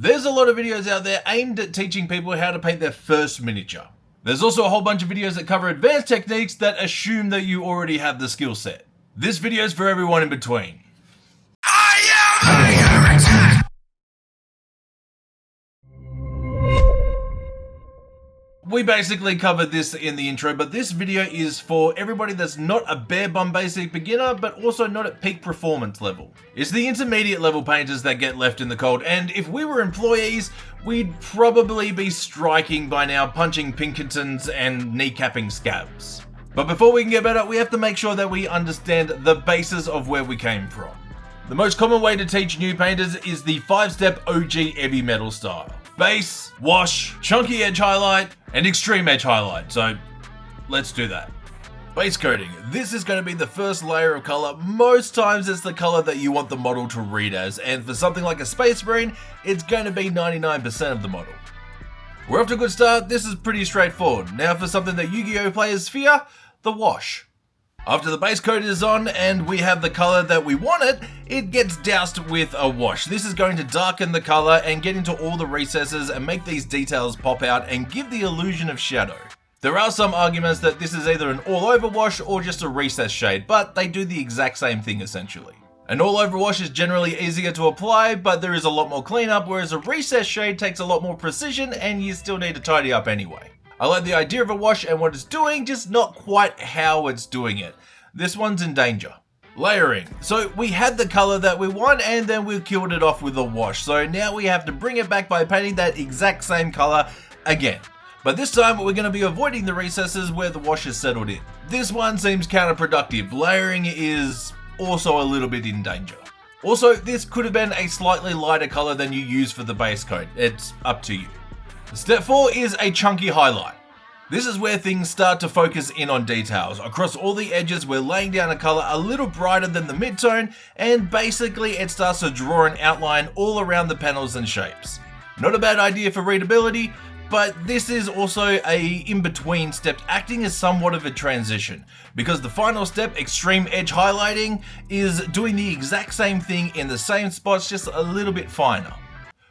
There's a lot of videos out there aimed at teaching people how to paint their first miniature. There's also a whole bunch of videos that cover advanced techniques that assume that you already have the skill set. This video is for everyone in between. We basically covered this in the intro, but this video is for everybody that's not a bare bum basic beginner, but also not at peak performance level. It's the intermediate level painters that get left in the cold, and if we were employees, we'd probably be striking by now, punching Pinkertons and kneecapping scabs. But before we can get better, we have to make sure that we understand the basis of where we came from. The most common way to teach new painters is the 5-step OG Eavy Metal style. Base, wash, chunky edge highlight, and extreme edge highlight, so let's do that. Base coating. This is going to be the first layer of color. Most times it's the color that you want the model to read as, and for something like a Space Marine, it's going to be 99% of the model. We're off to a good start. This is pretty straightforward. Now for something that Yu-Gi-Oh players fear, the wash. After the base coat is on and we have the color that we wanted, it gets doused with a wash. This is going to darken the color and get into all the recesses and make these details pop out and give the illusion of shadow. There are some arguments that this is either an all-over wash or just a recess shade, but they do the exact same thing essentially. An all-over wash is generally easier to apply, but there is a lot more cleanup, whereas a recess shade takes a lot more precision and you still need to tidy up anyway. I like the idea of a wash and what it's doing, just not quite how it's doing it. This one's in danger. Layering. So we had the color that we want and then we killed it off with a wash. So now we have to bring it back by painting that exact same color again. But this time we're going to be avoiding the recesses where the wash is settled in. This one seems counterproductive. Layering is also a little bit in danger. Also, this could have been a slightly lighter color than you use for the base coat. It's up to you. Step 4 is a chunky highlight. This is where things start to focus in on details. Across all the edges, we're laying down a color a little brighter than the midtone, and basically it starts to draw an outline all around the panels and shapes. Not a bad idea for readability, but this is also a in-between step, acting as somewhat of a transition, because the final step, extreme edge highlighting, is doing the exact same thing in the same spots, just a little bit finer.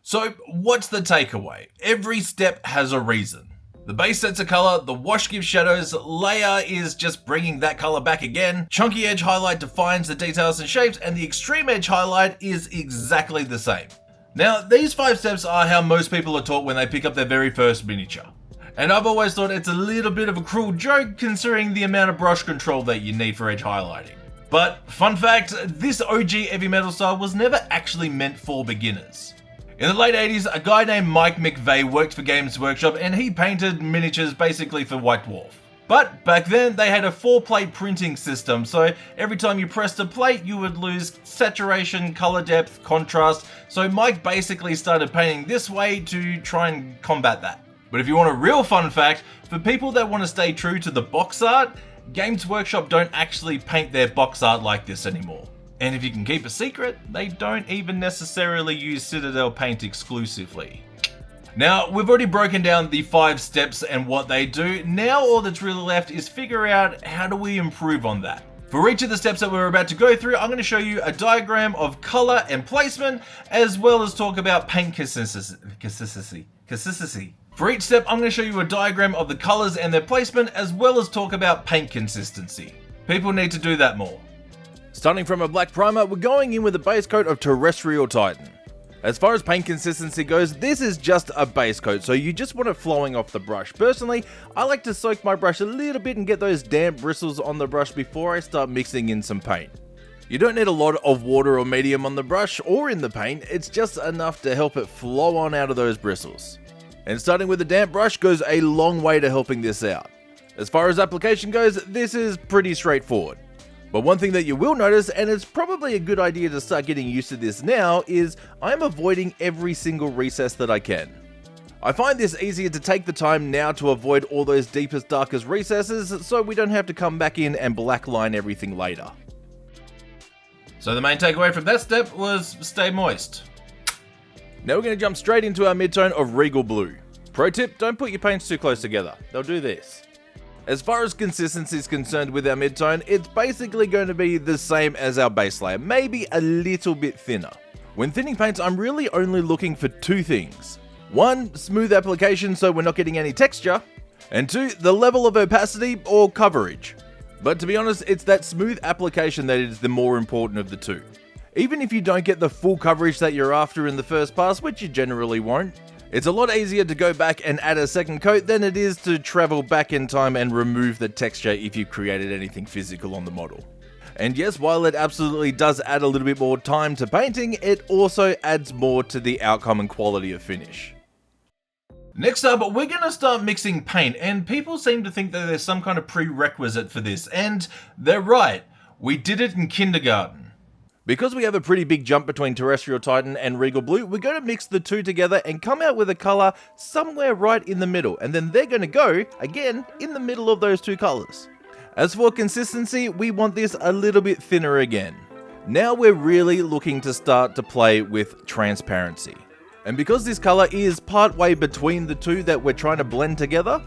So what's the takeaway? Every step has a reason. The base sets a color, the wash gives shadows, layer is just bringing that color back again, chunky edge highlight defines the details and shapes, and the extreme edge highlight is exactly the same. Now, these 5 steps are how most people are taught when they pick up their very first miniature. And I've always thought it's a little bit of a cruel joke considering the amount of brush control that you need for edge highlighting. But fun fact, this OG Eavy Metal style was never actually meant for beginners. In the late 80s, a guy named Mike McVeigh worked for Games Workshop and he painted miniatures basically for White Dwarf. But back then they had a 4-plate printing system, so every time you pressed a plate you would lose saturation, color depth, contrast, so Mike basically started painting this way to try and combat that. But if you want a real fun fact, for people that want to stay true to the box art, Games Workshop don't actually paint their box art like this anymore. And if you can keep a secret, they don't even necessarily use Citadel paint exclusively. Now, we've already broken down the 5 steps and what they do. Now all that's really left is figure out how do we improve on that. For each of the steps that we're about to go through, I'm going to show you a diagram of color and placement, as well as talk about paint consistency. For each step, I'm going to show you a diagram of the colors and their placement, as well as talk about paint consistency. People need to do that more. Starting from a black primer, we're going in with a base coat of Terrestrial Titan. As far as paint consistency goes, this is just a base coat, so you just want it flowing off the brush. Personally, I like to soak my brush a little bit and get those damp bristles on the brush before I start mixing in some paint. You don't need a lot of water or medium on the brush or in the paint, it's just enough to help it flow on out of those bristles. And starting with a damp brush goes a long way to helping this out. As far as application goes, this is pretty straightforward. But one thing that you will notice, and it's probably a good idea to start getting used to this now, is I'm avoiding every single recess that I can. I find this easier to take the time now to avoid all those deepest, darkest recesses, so we don't have to come back in and blackline everything later. So the main takeaway from that step was stay moist. Now we're going to jump straight into our midtone of Regal Blue. Pro tip, don't put your paints too close together, they'll do this. As far as consistency is concerned with our midtone, it's basically going to be the same as our base layer, maybe a little bit thinner. When thinning paints, I'm really only looking for two things. One, smooth application so we're not getting any texture, and two, the level of opacity or coverage. But to be honest, it's that smooth application that is the more important of the two. Even if you don't get the full coverage that you're after in the first pass, which you generally won't, it's a lot easier to go back and add a second coat than it is to travel back in time and remove the texture if you've created anything physical on the model. And yes, while it absolutely does add a little bit more time to painting, it also adds more to the outcome and quality of finish. Next up, we're going to start mixing paint, and people seem to think that there's some kind of prerequisite for this, and they're right. We did it in kindergarten. Because we have a pretty big jump between Terrestrial Titan and Regal Blue, we're going to mix the two together and come out with a colour somewhere right in the middle, and then they're going to go, again, in the middle of those two colours. As for consistency, we want this a little bit thinner again. Now we're really looking to start to play with transparency. And because this colour is partway between the two that we're trying to blend together,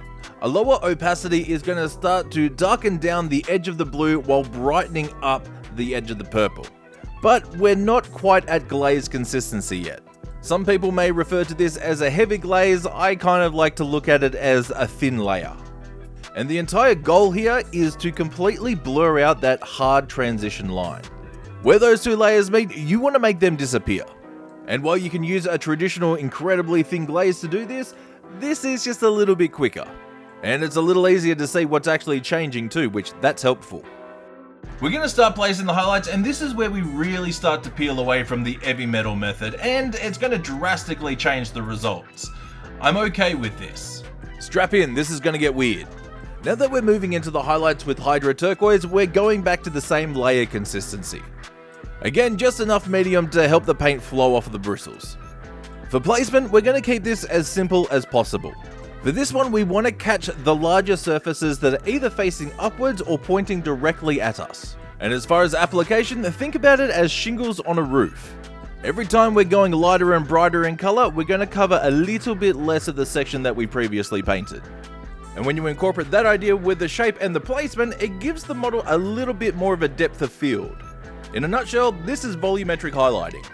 a lower opacity is going to start to darken down the edge of the blue while brightening up the edge of the purple. But we're not quite at glaze consistency yet. Some people may refer to this as a heavy glaze. I kind of like to look at it as a thin layer. And the entire goal here is to completely blur out that hard transition line. Where those two layers meet, you want to make them disappear. And while you can use a traditional incredibly thin glaze to do this, this is just a little bit quicker. And it's a little easier to see what's actually changing too, which that's helpful. We're going to start placing the highlights, and this is where we really start to peel away from the Eavy Metal method, and it's going to drastically change the results. I'm okay with this. Strap in, this is going to get weird. Now that we're moving into the highlights with Hydra Turquoise, we're going back to the same layer consistency. Again, just enough medium to help the paint flow off of the bristles. For placement, we're going to keep this as simple as possible. For this one, we want to catch the larger surfaces that are either facing upwards or pointing directly at us. And as far as application, think about it as shingles on a roof. Every time we're going lighter and brighter in color, we're going to cover a little bit less of the section that we previously painted. And when you incorporate that idea with the shape and the placement, it gives the model a little bit more of a depth of field. In a nutshell, this is volumetric highlighting.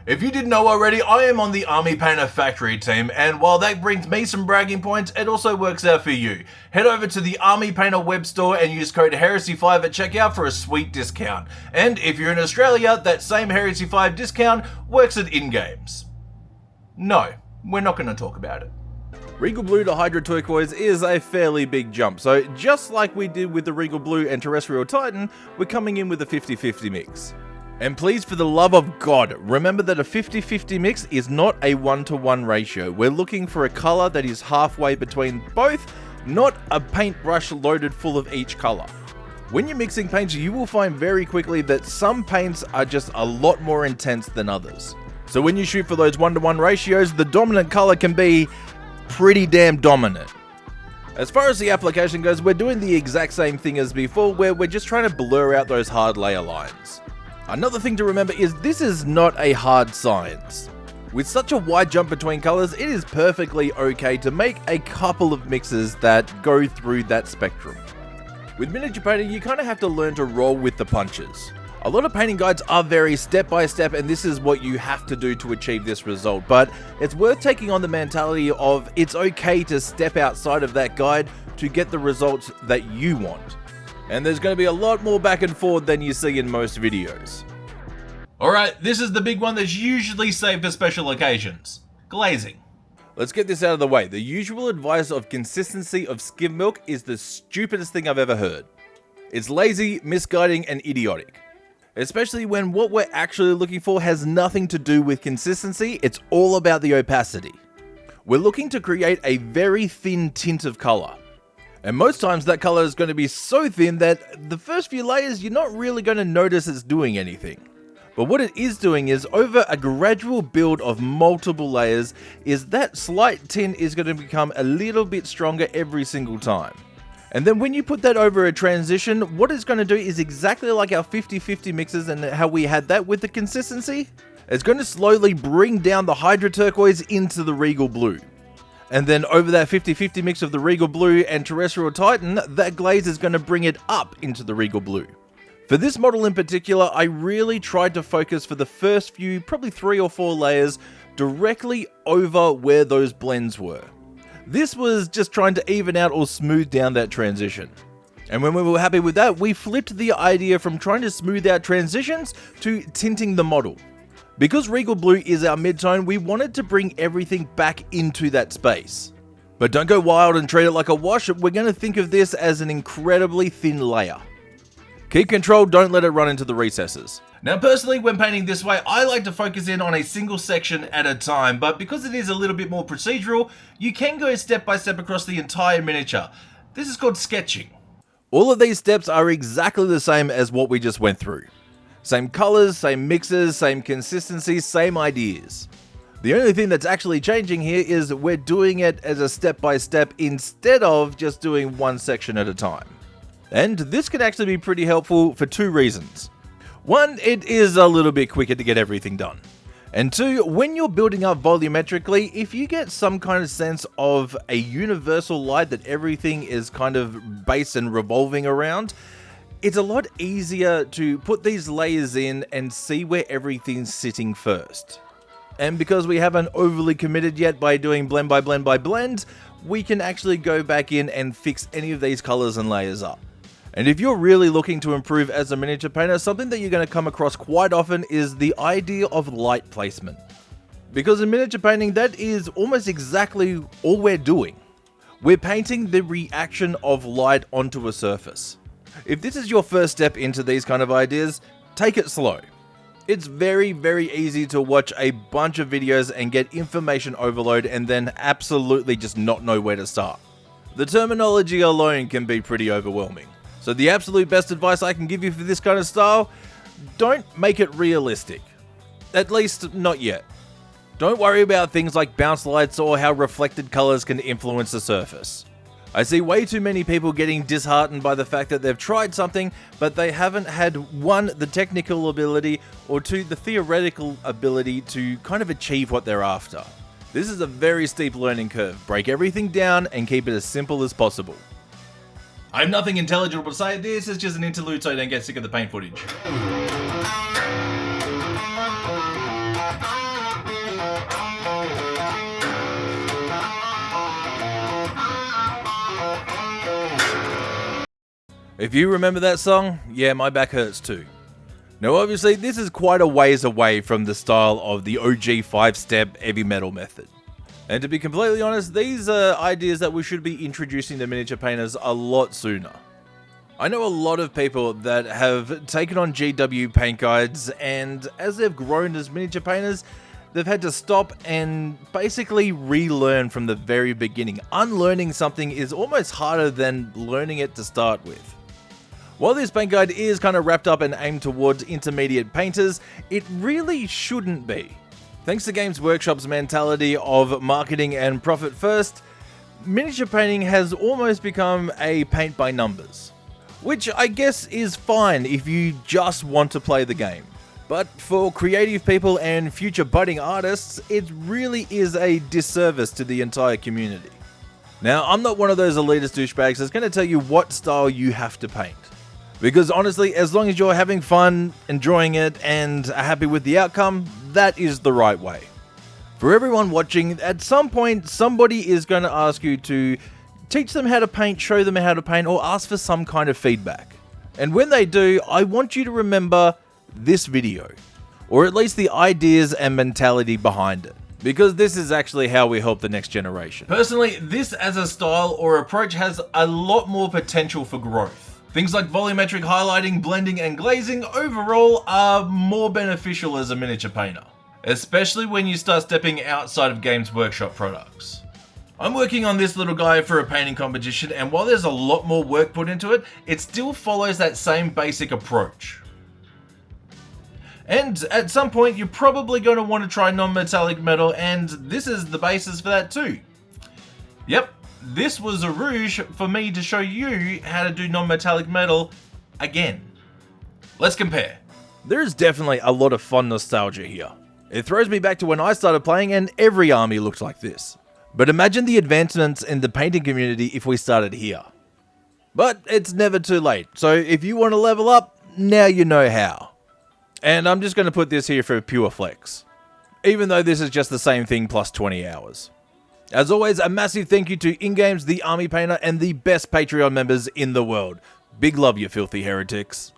If you didn't know already, I am on the Army Painter Factory team, and while that brings me some bragging points, it also works out for you. Head over to the Army Painter web store and use code Heresy5 at checkout for a sweet discount. And if you're in Australia, that same Heresy5 discount works at in-games. No, we're not going to talk about it. Regal Blue to Hydra Turquoise is a fairly big jump, so just like we did with the Regal Blue and Terrestrial Titan, we're coming in with a 50-50 mix. And please, for the love of God, remember that a 50-50 mix is not a 1-to-1 ratio. We're looking for a colour that is halfway between both, not a paintbrush loaded full of each colour. When you're mixing paints, you will find very quickly that some paints are just a lot more intense than others. So when you shoot for those 1-to-1 ratios, the dominant colour can be pretty damn dominant. As far as the application goes, we're doing the exact same thing as before, where we're just trying to blur out those hard layer lines. Another thing to remember is this is not a hard science. With such a wide jump between colors, it is perfectly okay to make a couple of mixes that go through that spectrum. With miniature painting, you kind of have to learn to roll with the punches. A lot of painting guides are very step by step, and this is what you have to do to achieve this result, but it's worth taking on the mentality of it's okay to step outside of that guide to get the results that you want. And there's going to be a lot more back and forth than you see in most videos. Alright, this is the big one that's usually saved for special occasions. Glazing. Let's get this out of the way. The usual advice of consistency of skim milk is the stupidest thing I've ever heard. It's lazy, misguiding, and idiotic. Especially when what we're actually looking for has nothing to do with consistency, it's all about the opacity. We're looking to create a very thin tint of color. And most times that color is going to be so thin that the first few layers you're not really going to notice it's doing anything. But what it is doing is, over a gradual build of multiple layers, is that slight tint is going to become a little bit stronger every single time. And then when you put that over a transition, what it's going to do is exactly like our 50-50 mixes and how we had that with the consistency. It's going to slowly bring down the Hydra Turquoise into the Regal Blue. And then over that 50-50 mix of the Regal Blue and Terrestrial Titan, that glaze is going to bring it up into the Regal Blue. For this model in particular, I really tried to focus for the first few, probably 3 or 4 layers, directly over where those blends were. This was just trying to even out or smooth down that transition. And when we were happy with that, we flipped the idea from trying to smooth out transitions to tinting the model. Because Regal Blue is our midtone, we wanted to bring everything back into that space. But don't go wild and treat it like a wash, we're going to think of this as an incredibly thin layer. Keep control, don't let it run into the recesses. Now personally, when painting this way, I like to focus in on a single section at a time, but because it is a little bit more procedural, you can go step by step across the entire miniature. This is called sketching. All of these steps are exactly the same as what we just went through. Same colors, same mixes, same consistency, same ideas. The only thing that's actually changing here is we're doing it as a step by step instead of just doing one section at a time. And this can actually be pretty helpful for 2 reasons. 1, it is a little bit quicker to get everything done. And 2, when you're building up volumetrically, if you get some kind of sense of a universal light that everything is kind of based and revolving around, it's a lot easier to put these layers in and see where everything's sitting first. And because we haven't overly committed yet by doing blend by blend by blend, we can actually go back in and fix any of these colors and layers up. And if you're really looking to improve as a miniature painter, something that you're going to come across quite often is the idea of light placement. Because in miniature painting, that is almost exactly all we're doing. We're painting the reaction of light onto a surface. If this is your first step into these kind of ideas, take it slow. It's very, very easy to watch a bunch of videos and get information overload and then absolutely just not know where to start. The terminology alone can be pretty overwhelming. So the absolute best advice I can give you for this kind of style, don't make it realistic. At least not yet. Don't worry about things like bounce lights or how reflected colors can influence the surface. I see way too many people getting disheartened by the fact that they've tried something, but they haven't had 1, the technical ability, or 2, the theoretical ability to kind of achieve what they're after. This is a very steep learning curve. Break everything down and keep it as simple as possible. I have nothing intelligible to say, this is just an interlude so I don't get sick of the paint footage. If you remember that song, yeah, my back hurts too. Now obviously this is quite a ways away from the style of the OG 5-step Eavy Metal method. And to be completely honest, these are ideas that we should be introducing to miniature painters a lot sooner. I know a lot of people that have taken on GW paint guides, and as they've grown as miniature painters, they've had to stop and basically relearn from the very beginning. Unlearning something is almost harder than learning it to start with. While this paint guide is kind of wrapped up and aimed towards intermediate painters, it really shouldn't be. Thanks to Games Workshop's mentality of marketing and profit first, miniature painting has almost become a paint by numbers. Which I guess is fine if you just want to play the game. But for creative people and future budding artists, it really is a disservice to the entire community. Now, I'm not one of those elitist douchebags that's going to tell you what style you have to paint. Because honestly, as long as you're having fun, enjoying it, and are happy with the outcome, that is the right way. For everyone watching, at some point, somebody is going to ask you to teach them how to paint, show them how to paint, or ask for some kind of feedback. And when they do, I want you to remember this video, or at least the ideas and mentality behind it. Because this is actually how we help the next generation. Personally, this as a style or approach has a lot more potential for growth. Things like volumetric highlighting, blending, and glazing overall are more beneficial as a miniature painter, especially when you start stepping outside of Games Workshop products. I'm working on this little guy for a painting competition, and while there's a lot more work put into it, it still follows that same basic approach. And at some point, you're probably going to want to try non-metallic metal, and this is the basis for that too. Yep. This was a ruse for me to show you how to do non-metallic metal again. Let's compare. There is definitely a lot of fun nostalgia here. It throws me back to when I started playing and every army looked like this. But imagine the advancements in the painting community if we started here. But it's never too late, so if you want to level up, now you know how. And I'm just going to put this here for pure flex, even though this is just the same thing plus 20 hours. As always, a massive thank you to InGames, the Army Painter, and the best Patreon members in the world. Big love, you filthy heretics.